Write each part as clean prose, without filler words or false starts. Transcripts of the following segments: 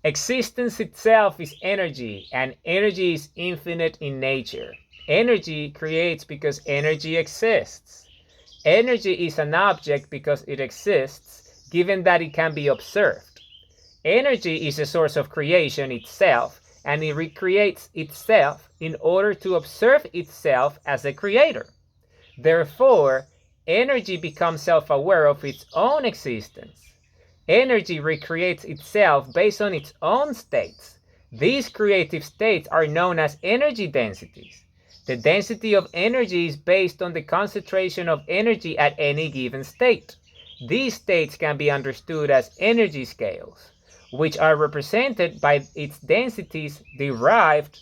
Existence itself is energy, and energy is infinite in nature. Energy creates because energy exists. Energy is an object because it exists, given that it can be observed. Energy is a source of creation itself, and it recreates itself in order to observe itself as a creator. Therefore, energy becomes self-aware of its own existence. Energy recreates itself based on its own states. These creative states are known as energy densities. The density of energy is based on the concentration of energy at any given state. These states can be understood as energy scales, which are represented by its densities derived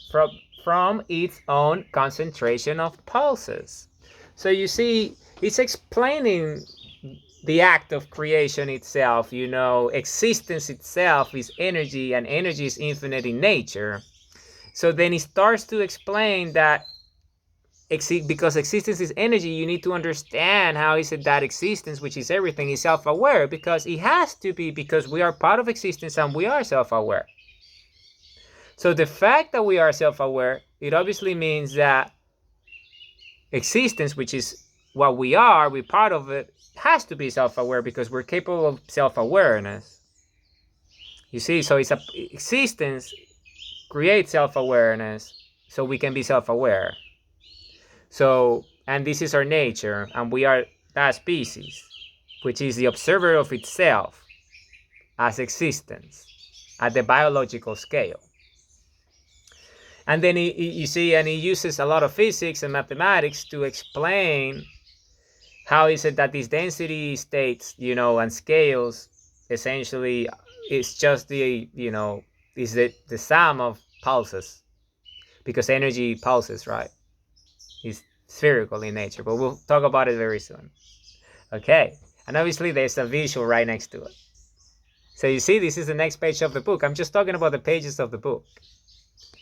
from its own concentration of pulses. So you see, it's explaining the act of creation itself. Existence itself is energy, and energy is infinite in nature. So then he starts to explain that because existence is energy, you need to understand how is it that existence, which is everything, is self-aware, because it has to be, because we are part of existence and we are self-aware. So the fact that we are self-aware, it obviously means that existence, which is what we're part of it, has to be self-aware, because we're capable of self-awareness. You see, so existence creates self-awareness, so we can be self-aware. So, and this is our nature, and we are that species, which is the observer of itself as existence at the biological scale. And then you see, and he uses a lot of physics and mathematics to explain how is it that these density states, and scales, essentially, is just is the sum of pulses, because energy pulses, right? It's spherical in nature, but we'll talk about it very soon. Okay, and obviously there's a visual right next to it. So you see, this is the next page of the book. I'm just talking about the pages of the book.